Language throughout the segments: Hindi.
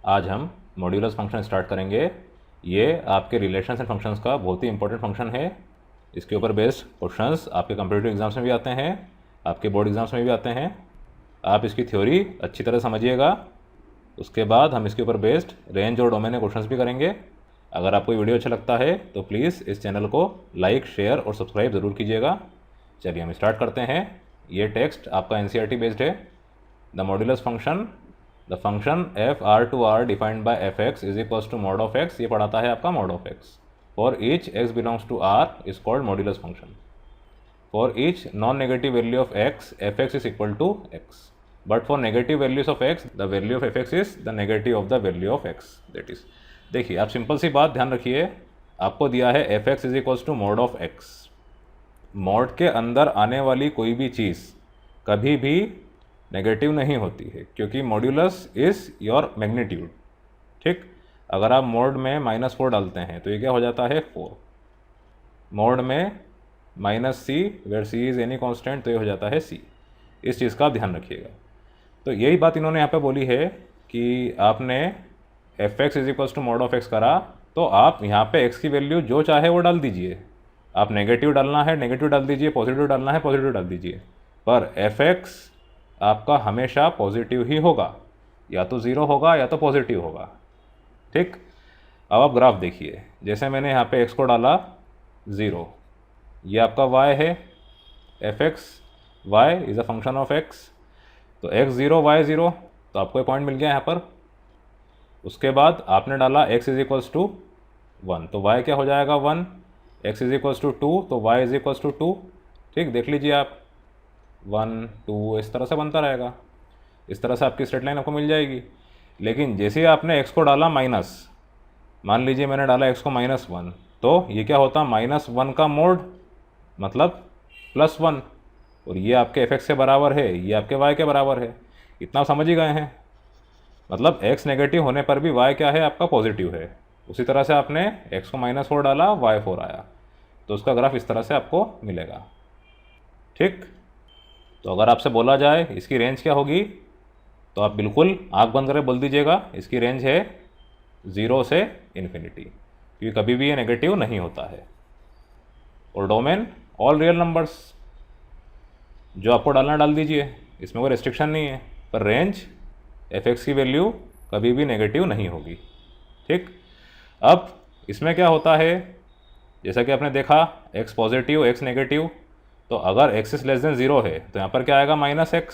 आज हम मॉड्यूलस फंक्शन स्टार्ट करेंगे। ये आपके रिलेशंस एंड फंक्शंस का बहुत ही इंपॉर्टेंट फंक्शन है। इसके ऊपर बेस्ड क्वेश्चंस आपके कम्पिटिटिव एग्जाम्स में भी आते हैं, आपके बोर्ड एग्जाम्स में भी आते हैं। आप इसकी थ्योरी अच्छी तरह समझिएगा। उसके बाद हम इसके ऊपर बेस्ड रेंज और डोमेन क्वेश्चंस भी करेंगे। अगर आपको ये वीडियो अच्छा लगता है तो प्लीज़ इस चैनल को लाइक, शेयर और सब्सक्राइब ज़रूर कीजिएगा। चलिए हम स्टार्ट करते हैं। ये टेक्स्ट आपका NCERT बेस्ड है। The modulus function, the function F R to R defined by F X is equals to mod of X. ये पढ़ाता है आपका mod of X. For each X belongs to R is called modulus function. For each non negative value of X F X is equal to X, but for negative values of X the value of F X is the negative of the value of x. That is, देखिए आप सिंपल सी बात ध्यान रखिए। आपको दिया है F X is equals to mod of X. Mod के अंदर आने वाली कोई भी चीज़ कभी भी नेगेटिव नहीं होती है, क्योंकि मॉड्यूलस इज़ योर मैग्नीट्यूड। ठीक, अगर आप मॉड में -4 डालते हैं तो ये क्या हो जाता है 4। मॉड में -c where c is any constant तो ये हो जाता है c। इस चीज़ का आप ध्यान रखिएगा। तो यही बात इन्होंने यहाँ पे बोली है कि आपने F X is equals to mod of X करा तो आप यहाँ पे x की वैल्यू जो चाहे वो डाल दीजिए। आप नेगेटिव डालना है नेगेटिव डाल दीजिए, पॉजिटिव डालना है पॉजिटिव डाल दीजिए, पर एफ एक्स आपका हमेशा पॉजिटिव ही होगा, या तो ज़ीरो होगा या तो पॉजिटिव होगा। ठीक, अब आप ग्राफ देखिए। जैसे मैंने यहाँ पे x को डाला 0, ये आपका y है, F x y is a function of x। तो x 0 y 0, तो आपको एक पॉइंट मिल गया यहाँ पर। उसके बाद आपने डाला x इज इक्वल्स टू 1, तो y क्या हो जाएगा 1, x इज इक्वल्स टू 2 तो y इज इक्वल्स टू 2। ठीक, देख लीजिए आप 1 2 इस तरह से बनता रहेगा। इस तरह से आपकी स्ट्रेट लाइन आपको मिल जाएगी। लेकिन जैसे ही आपने x को डाला माइनस, मान लीजिए मैंने डाला x को -1, तो ये क्या होता -1 का मोड मतलब +1, और ये आपके एफ एक्स के बराबर है, ये आपके y के बराबर है। इतना समझ ही गए हैं। मतलब x नेगेटिव होने पर भी y क्या है आपका पॉजिटिव है। उसी तरह से आपने x को -4 डाला y 4 आया, तो उसका ग्राफ इस तरह से आपको मिलेगा। ठीक, तो अगर आपसे बोला जाए इसकी रेंज क्या होगी, तो आप बिल्कुल आँख बंद करके बोल दीजिएगा इसकी रेंज है 0 से इन्फिनिटी, क्योंकि कभी भी ये नेगेटिव नहीं होता है। और डोमेन ऑल रियल नंबर्स, जो आपको डालना डाल दीजिए, इसमें कोई रेस्ट्रिक्शन नहीं है, पर रेंज एफ एक्स की वैल्यू कभी भी नेगेटिव नहीं होगी। ठीक, अब इसमें क्या होता है, जैसा कि आपने देखा x पॉजिटिव x नेगेटिव, तो अगर x इज लेस देन 0 है तो यहाँ पर क्या आएगा -x।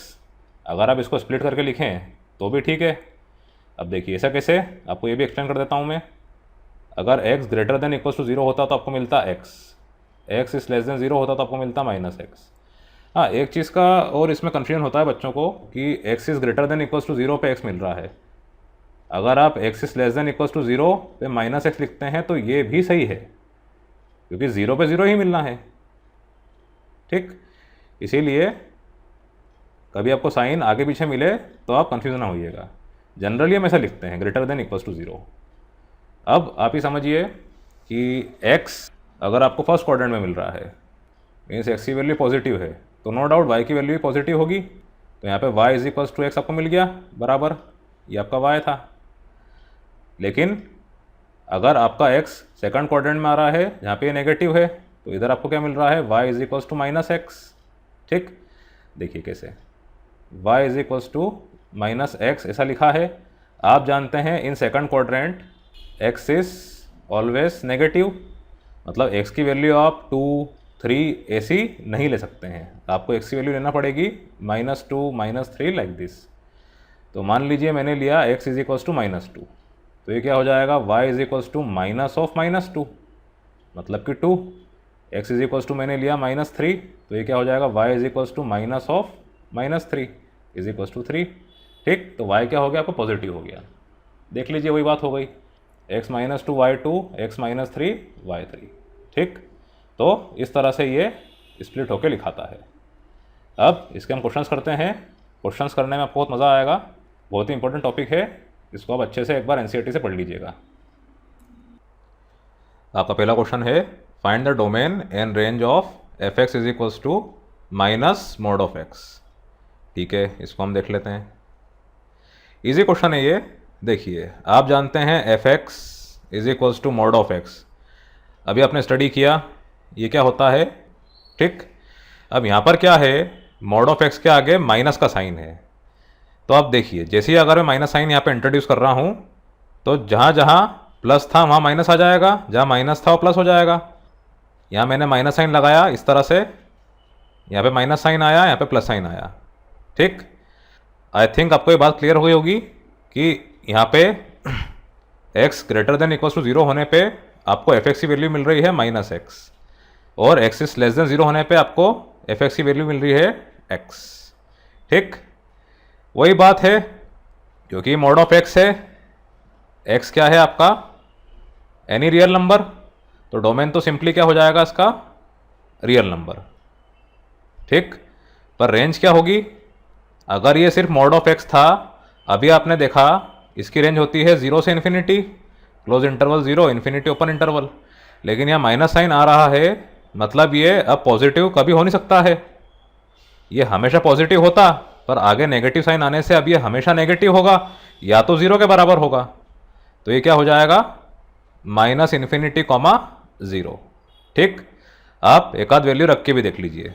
अगर आप इसको स्प्लिट करके लिखें तो भी ठीक है। अब देखिए ऐसा कैसे, आपको ये भी एक्सप्लेन कर देता हूँ मैं। अगर x greater than equals to 0 होता तो आपको मिलता x इज लेस देन 0 होता तो आपको मिलता -x। हाँ, एक चीज़ का और इसमें कन्फ्यूजन होता है बच्चों को कि x is greater than equals to 0 पे x मिल रहा है। अगर आप x is less than equals to 0 पे -x लिखते हैं तो ये भी सही है, क्योंकि 0 पे 0 ही मिलना है। ठीक, इसीलिए कभी आपको साइन आगे पीछे मिले तो आप कंफ्यूज ना होइएगा। जनरली हम ऐसा लिखते हैं ग्रेटर देन इक्वल्स टू 0। अब आप ही समझिए कि x अगर आपको फर्स्ट क्वाड्रेंट में मिल रहा है, मीन्स x की वैल्यू पॉजिटिव है, तो नो डाउट y की वैल्यू भी पॉजिटिव होगी। तो यहाँ पे y is equals to X आपको मिल गया बराबर, ये आपका y था। लेकिन अगर आपका x सेकंड क्वाड्रेंट में आ रहा है जहाँ पे नेगेटिव है, तो इधर आपको क्या मिल रहा है y is equals to -x। ठीक, देखिए कैसे y is equals to -x ऐसा लिखा है। आप जानते हैं in second quadrant x is always negative, मतलब x की वैल्यू आप 2 3 ऐसी नहीं ले सकते हैं, आपको x की वैल्यू लेना पड़ेगी -2 -3 लाइक दिस। तो मान लीजिए मैंने लिया x इज इक्वल्स टू -2, तो ये क्या हो जाएगा y is equals to minus of -2, मतलब कि 2। x इज इक्वल्स टू मैंने लिया -3, तो ये क्या हो जाएगा y is equals to minus of -3 is equals to 3। ठीक, तो y क्या हो गया आपको पॉजिटिव हो गया। देख लीजिए वही बात हो गई, x -2 y2 x -3 y3। ठीक, तो इस तरह से ये स्प्लिट होके लिखाता है। अब इसके हम क्वेश्चंस करते हैं। क्वेश्चंस करने में आपको बहुत मज़ा आएगा, बहुत ही इंपॉर्टेंट टॉपिक है, इसको आप अच्छे से एक बार NCERT से पढ़ लीजिएगा। आपका पहला क्वेश्चन है find the domain and range of F X is equals to minus mod of X. ठीक है, इसको हम देख लेते हैं। इजी क्वेश्चन है ये, देखिए आप जानते हैं F X is equals to mod of X, अभी आपने स्टडी किया ये क्या होता है, ठीक। अब यहाँ पर क्या है, मॉड ऑफ एक्स के आगे माइनस का साइन है, तो आप देखिए जैसे ही अगर मैं माइनस साइन यहाँ पे इंट्रोड्यूस कर रहा हूँ तो जहाँ जहाँ प्लस था वहाँ माइनस आ जाएगा, जहाँ माइनस था वो प्लस हो जाएगा। यहाँ मैंने माइनस साइन लगाया इस तरह से, यहाँ पे माइनस साइन आया, यहाँ पे प्लस साइन आया, ठीक। आई थिंक आपको ये बात क्लियर हुई होगी कि यहाँ पे x greater than equals to 0 होने पे आपको एफ एक्स की वैल्यू मिल रही है माइनस एक्स, और x इज लेस देन 0 होने पे आपको एफ एक्स की वैल्यू मिल रही है x, ठीक। वही बात है, क्योंकि मॉड ऑफ x है, x क्या है आपका एनी रियल नंबर, तो डोमेन तो सिंपली क्या हो जाएगा इसका रियल नंबर, ठीक। पर रेंज क्या होगी, अगर ये सिर्फ मॉड ऑफ x था, अभी आपने देखा इसकी रेंज होती है 0 से infinity, close interval 0, infinity open interval, लेकिन यहाँ माइनस साइन आ रहा है, मतलब ये अब पॉजिटिव कभी हो नहीं सकता है, ये हमेशा पॉजिटिव होता, पर आगे नेगेटिव साइन आने से अब ये हमेशा नेगेटिव होगा, या तो 0 के बराबर होगा, तो ये क्या हो जाएगा माइनस इन्फिनिटी कॉमा 0, ठीक। आप एक आध वैल्यू रख के भी देख लीजिए,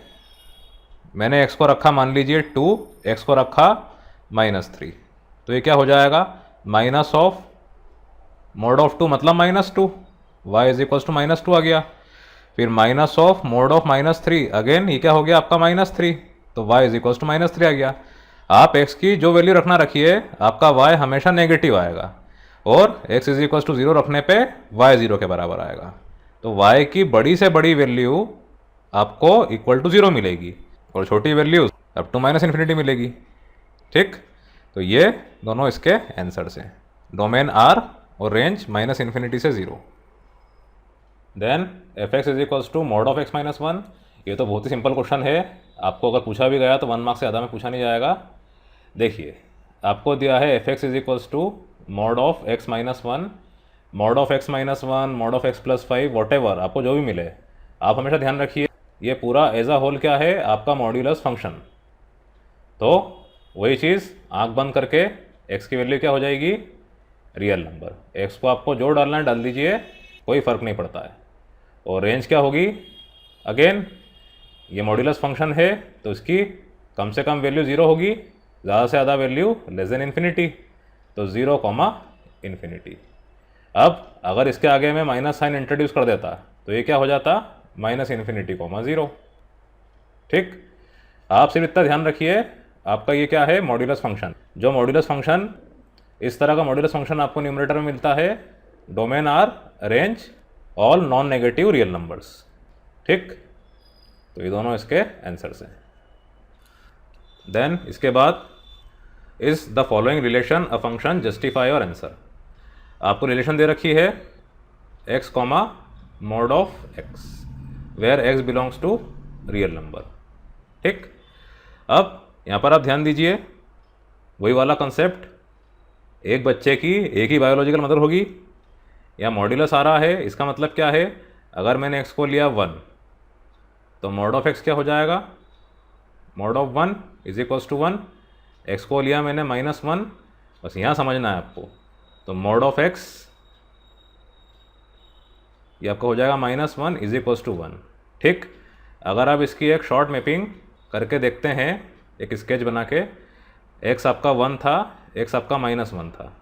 मैंने x को रखा मान लीजिए 2, x को रखा -3, तो ये क्या हो जाएगा माइनस ऑफ मोड ऑफ 2 मतलब -2, y इज इक्वल्स टू -2 आ गया, फिर minus of mode of -3, again ये क्या हो गया आपका -3, तो y इज इक्वल्स टू -3 आ गया। आप x की जो वैल्यू रखना रखिए, आपका y हमेशा नेगेटिव आएगा, और x इज इक्वल्स टू 0 रखने पे y 0 के बराबर आएगा, तो y की बड़ी से बड़ी वैल्यू आपको इक्वल टू 0 मिलेगी, और छोटी value up to minus infinity मिलेगी, ठीक। तो ये दोनों इसके आंसर्स हैं, डोमेन R और रेंज माइनस इन्फिनिटी से 0। Then F X is equals to mod of x minus 1, ये तो बहुत ही सिंपल क्वेश्चन है, आपको अगर पूछा भी गया तो 1 मार्क्स से ज़्यादा में पूछा नहीं जाएगा। देखिए आपको दिया है F X is equals to mod of x minus 1, mod of x minus 1, mod of x plus 5, whatever आपको जो भी मिले, आप हमेशा ध्यान रखिए ये पूरा एज अ होल क्या है आपका मॉड्यूलस फंक्शन, तो वही चीज़ आंख बंद करके x की वैल्यू क्या हो जाएगी रियल नंबर, x को आपको जो डालना है डाल दीजिए, कोई फ़र्क नहीं पड़ता है। और रेंज क्या होगी, अगेन ये मॉड्यूलस फंक्शन है तो इसकी कम से कम वैल्यू 0 होगी, ज़्यादा से ज़्यादा वैल्यू लेस देन इन्फिनिटी, तो 0 कॉमा इन्फिनिटी। अब अगर इसके आगे मैं माइनस साइन इंट्रोड्यूस कर देता तो ये क्या हो जाता माइनस इन्फिनिटी कॉमा 0, ठीक। आप सिर्फ इतना ध्यान रखिए, आपका ये क्या है मॉड्यूलस फंक्शन, जो मॉड्यूलस फंक्शन इस तरह का मॉड्यूलस फंक्शन आपको न्यूमरेटर में मिलता है, domain R, range all non negative real numbers, ठीक। तो ये दोनों इसके आंसर्स हैं। देन इसके बाद is the following relation a function justify your answer, आपको रिलेशन दे रखी है x comma mod of x where x belongs to real number, ठीक। अब यहाँ पर आप ध्यान दीजिए, वही वाला कंसेप्ट, एक बच्चे की एक ही बायोलॉजिकल मदर होगी, या मॉड्यूलस आ रहा है, इसका मतलब क्या है, अगर मैंने x को लिया 1 तो मॉड ऑफ x क्या हो जाएगा, mod of 1 is equals to 1, x को लिया मैंने -1, बस यहाँ समझना है आपको, तो मॉड ऑफ x ये आपका हो जाएगा -1 इज इक्वल्स टू 1, ठीक। अगर आप इसकी एक शॉर्ट मैपिंग करके देखते हैं, एक स्केच बना के, x आपका 1 था, x आपका -1 था,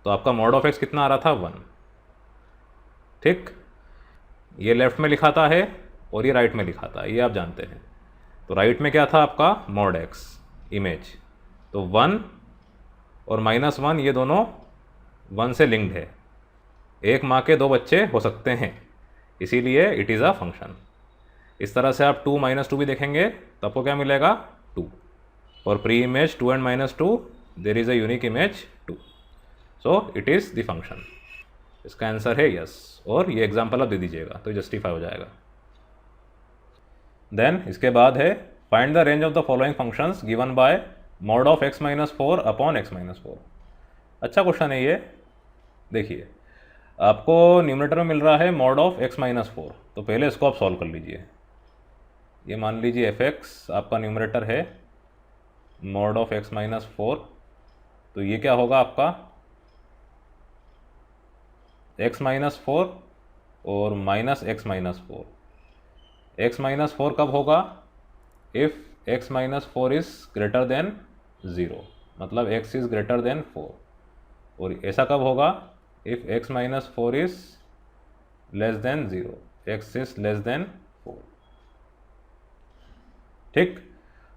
तो आपका मॉड ऑफ x कितना आ रहा था 1, ठीक। ये लेफ्ट में लिखाता है और ये राइट में लिखाता है, ये आप जानते हैं। तो राइट में क्या था आपका मॉड x इमेज, तो 1 और -1 ये दोनों 1 से लिंक्ड है, एक माँ के दो बच्चे हो सकते हैं, इसीलिए इट इज़ अ फंक्शन। इस तरह से आप 2 - 2 भी देखेंगे तो आपको क्या मिलेगा 2, और pre image 2 and -2 there is a unique image 2, so it is the function. इसका आंसर है यस, और ये एग्जाम्पल आप दे दीजिएगा तो जस्टिफाई हो जाएगा। देन इसके बाद है find the range of the following functions given by mod of x - 4 upon x - 4। अच्छा क्वेश्चन है ये। देखिए आपको न्यूमरेटर में मिल रहा है मॉड ऑफ x - 4, तो पहले इसको आप सॉल्व कर लीजिए। ये मान लीजिए f(x) आपका न्यूमरेटर है, मॉड ऑफ x - 4 तो ये क्या होगा आपका x माइनस 4 और minus x minus 4। x minus 4 कब होगा? If x minus 4 is greater then 0, मतलब x इज़ ग्रेटर देन 4। और ऐसा कब होगा? If x minus 4 is less than 0, x is less than 4। ठीक।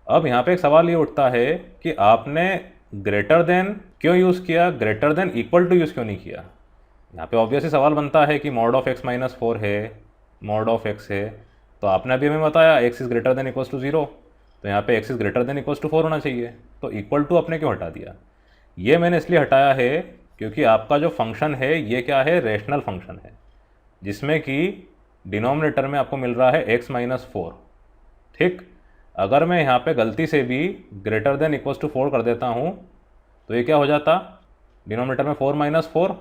अब यहाँ पे एक सवाल ये उठता है कि आपने ग्रेटर देन क्यों यूज़ किया, greater than equal to use क्यों नहीं किया? यहाँ पे ऑब्वियसली सवाल बनता है कि मॉड ऑफ x माइनस 4 है, मॉड ऑफ x है, तो आपने अभी हमें बताया x is greater than equals to 0, तो यहाँ पे x is greater than equals to 4 होना चाहिए। तो इक्वल टू आपने क्यों हटा दिया? ये मैंने इसलिए हटाया है क्योंकि आपका जो फंक्शन है ये क्या है, रेशनल फंक्शन है, जिसमें कि डिनोमिनेटर में आपको मिल रहा है x माइनस 4। ठीक। अगर मैं यहाँ पे गलती से भी ग्रेटर देन इक्वल्स टू 4 कर देता हूँ तो ये क्या हो जाता, डिनोमिनेटर में 4 माइनस 4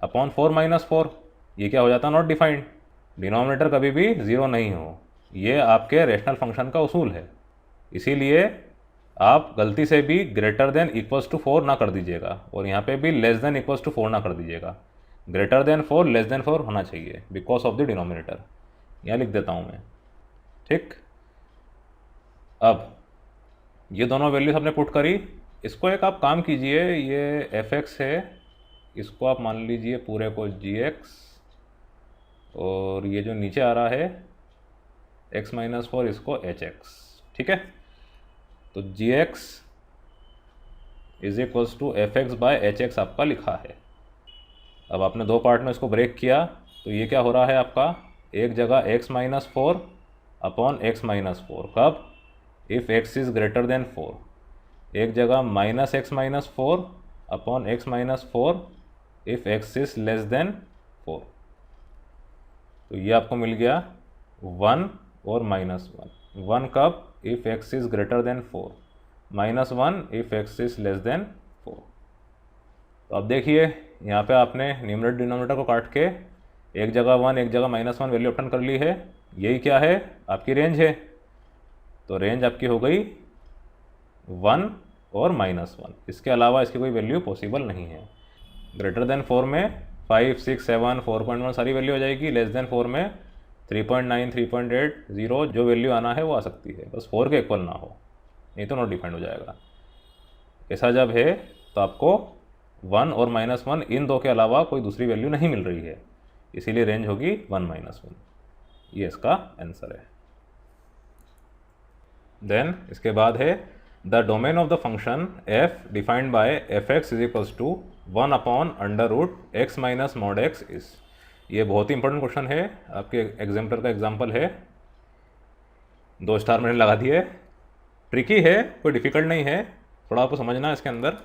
अपॉन 4 माइनस 4, ये क्या हो जाता, नॉट डिफाइंड। डिनोमिनेटर कभी भी 0 नहीं हो, ये आपके रेशनल फंक्शन का उसूल है। इसीलिए आप गलती से भी ग्रेटर देन इक्वल्स टू 4 ना कर दीजिएगा, और यहाँ पे भी लेस देन इक्वल्स टू 4 ना कर दीजिएगा। ग्रेटर देन 4 लेस देन 4 होना चाहिए बिकॉज ऑफ द डिनोमिनेटर। यहाँ लिख देता हूँ मैं। ठीक। अब ये दोनों वैल्यूज हमने पुट करी। इसको एक आप काम कीजिए, ये fx है, इसको आप मान लीजिए पूरे को gx, और ये जो नीचे आ रहा है x माइनस 4 इसको hx। ठीक है। तो gx is equals to fx by hx आपका लिखा है। अब आपने दो पार्ट में इसको ब्रेक किया तो ये क्या हो रहा है आपका, एक जगह x minus 4 upon x minus 4, कब? If x is greater then 4। एक जगह minus x minus 4 upon x minus 4 if x is less than 4। तो ये आपको मिल गया 1 और माइनस 1। 1 कब? If x is greater then 4, minus 1 if x is less than 4। तो अब देखिए यहाँ पे आपने न्यूमरेटर डिनोमिनेटर को काट के एक जगह 1 एक जगह माइनस 1 वैल्यू ऑप्शन कर ली है। यही क्या है, आपकी रेंज है। तो रेंज आपकी हो गई 1 और माइनस 1, इसके अलावा इसकी कोई वैल्यू पॉसिबल नहीं है। ग्रेटर देन 4 में 5, 6, 7, 4.1 सारी वैल्यू आ जाएगी। लेस देन 4 में 3.9, 3.8, 0 जो वैल्यू आना है वो आ सकती है, बस 4 के इक्वल ना हो, नहीं तो नॉट डिफाइंड हो जाएगा। ऐसा जब है तो आपको 1 और माइनस 1 इन दो के अलावा कोई दूसरी वैल्यू नहीं मिल रही है, इसीलिए रेंज होगी 1 माइनस 1। ये इसका आंसर है। देन इसके बाद है the domain of the function f defined by fx is equals to 1 upon under root x minus mod x is. ये बहुत ही इंपॉर्टेंट क्वेश्चन है, आपके एग्जाम्पल का एग्जाम्पल है, 2 स्टार मैंने लगा दिए। ट्रिकी है, कोई डिफ़िकल्ट नहीं है, थोड़ा आपको समझना है। इसके अंदर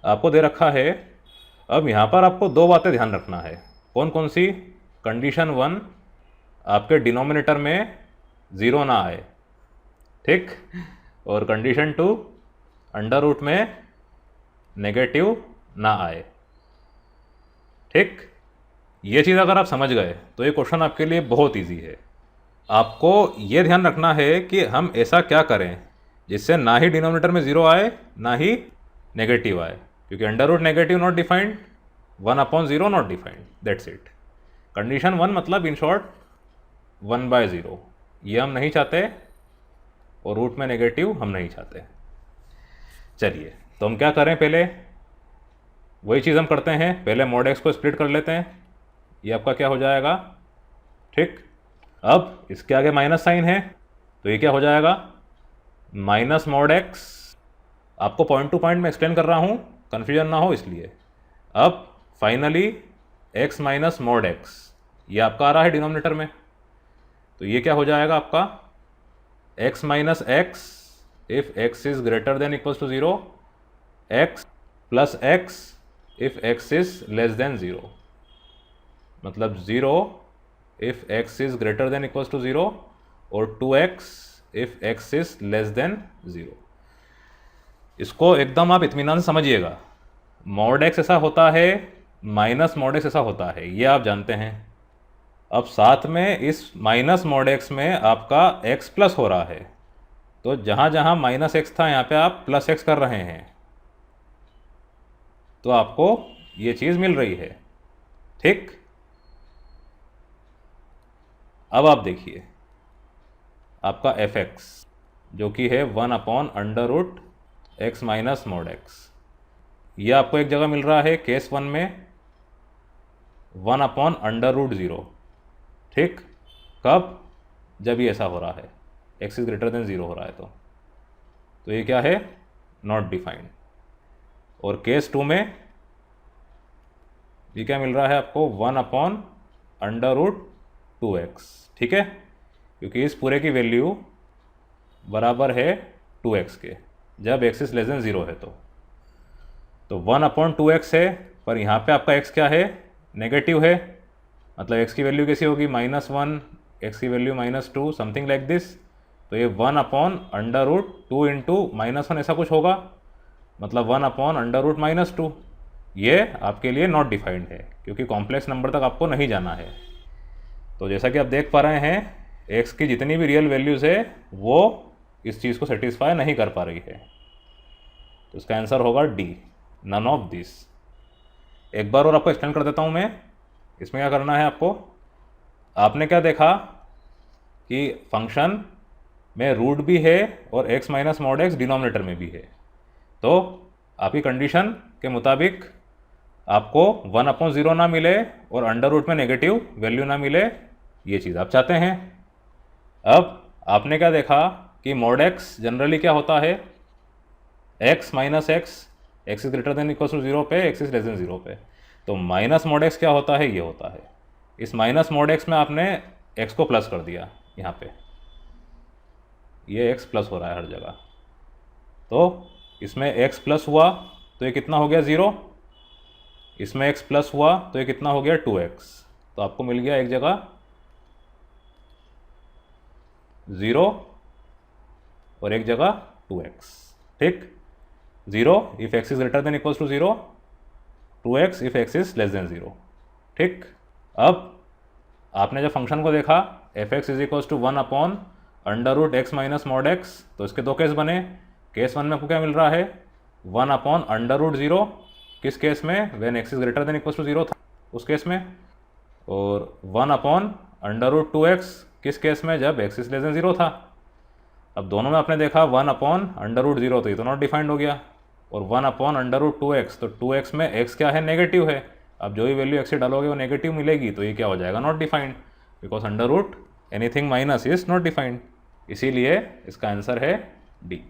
आपको दे रखा है। अब यहाँ पर आपको दो बातें ध्यान रखना है। कौन कौन सी? कंडीशन 1, आपके डिनोमिनेटर में 0 ना आए, ठीक। और कंडीशन 2, अंडर रूट में नेगेटिव ना आए, ठीक। ये चीज़ अगर आप समझ गए तो ये क्वेश्चन आपके लिए बहुत इजी है। आपको ये ध्यान रखना है कि हम ऐसा क्या करें जिससे ना ही डिनोमिनेटर में 0 आए ना ही नेगेटिव आए, क्योंकि under root negative not defined, 1 upon 0 not defined, that's it. Condition 1 मतलब इन शॉर्ट 1/0, ये हम नहीं चाहते, और रूट में नेगेटिव हम नहीं चाहते। चलिए तो हम क्या करें, पहले वही चीज़ हम करते हैं, पहले मॉड एक्स को स्प्लिट कर लेते हैं। ये आपका क्या हो जाएगा, ठीक। अब इसके आगे माइनस साइन है तो ये क्या हो जाएगा, माइनस मॉड एक्स। आपको पॉइंट टू पॉइंट में एक्सप्लेन कर रहा हूँ, कन्फ्यूजन ना हो इसलिए। अब finally x minus mod x, ये आपका आ रहा है डिनोमिनेटर में, तो ये क्या हो जाएगा आपका, x minus X if x is greater than equals to 0, x plus X if x is less than 0, मतलब 0 if x is greater than equals to 0 और 2x if x is less than 0। इसको एकदम आप इत्मीनान से समझिएगा। मॉड x ऐसा होता है, माइनस मॉड x ऐसा होता है, ये आप जानते हैं। अब साथ में इस माइनस मॉड x में आपका x प्लस हो रहा है, तो जहाँ जहाँ माइनस एक्स था यहाँ पे आप प्लस एक्स कर रहे हैं, तो आपको ये चीज़ मिल रही है। ठीक, अब आप देखिए आपका fx जो कि है 1/√x माइनस mod x, ये आपको एक जगह मिल रहा है केस 1 में 1/√0। ठीक, कब? जब ये ऐसा हो रहा है, x इज ग्रेटर देन 0 हो रहा है तो ये क्या है? Not defined. और केस 2 में ये क्या मिल रहा है आपको? 1/√2x। ठीक है, क्योंकि इस पूरे की वैल्यू बराबर है 2x के, जब x इज लेस देन 0 है तो 1/2x है, पर यहाँ पे आपका x क्या है? नेगेटिव है, मतलब x की वैल्यू कैसी होगी? -1, x की वैल्यू -2, समथिंग लाइक दिस। तो ये 1/√2 इंटू -1 ऐसा कुछ होगा, मतलब 1/√-2। ये आपके लिए नॉट डिफाइंड है, क्योंकि कॉम्प्लेक्स नंबर तक आपको नहीं जाना है। तो जैसा कि आप देख पा रहे हैं, x की जितनी भी रियल वैल्यूज़ है वो इस चीज़ को सेटिस्फाई नहीं कर पा रही है, तो इसका आंसर होगा डी, नन ऑफ दिस। एक बार और आपको एक्सप्लेन कर देता हूँ मैं। इसमें क्या करना है आपको? आपने क्या देखा कि फंक्शन में रूट भी है और x minus mod x denominator में भी है, तो आपकी कंडीशन के मुताबिक आपको 1/0 ना मिले और अंडर रूट में नेगेटिव वैल्यू ना मिले, ये चीज़ आप चाहते हैं। अब आपने क्या देखा कि मॉड x जनरली क्या होता है? x minus X, X is greater than equal to 0 पे, x इज लेस देन 0 पे। तो माइनस मॉड x क्या होता है? ये होता है। इस माइनस मॉड x में आपने x को प्लस कर दिया, यहाँ पे ये x प्लस हो रहा है हर जगह, तो इसमें x प्लस हुआ तो ये कितना हो गया? 0। इसमें x प्लस हुआ तो ये कितना हो गया? 2x। तो आपको मिल गया एक जगह 0 और एक जगह 2x। ठीक, 0 if x is greater than equal to 0, 2x if x is less than 0। ठीक, अब आपने जब फंक्शन को देखा f(x) is equal to 1/√x minus mod x, तो इसके दो केस बने। केस 1 में आपको क्या मिल रहा है? 1/√0। किस केस में? When x is greater than equal to 0 था, उस केस में। और 1/√2x किस केस में? जब x इज लेस देन 0 था। अब दोनों में आपने देखा 1/√0, तो ये तो नॉट डिफाइंड हो गया, और 1/√2x, तो 2x में x क्या है? नेगेटिव है। अब जो भी वैल्यू x से डालोगे वो नेगेटिव मिलेगी, तो ये क्या हो जाएगा? Not defined, because under root anything minus is not defined. इसीलिए इसका आंसर है डी।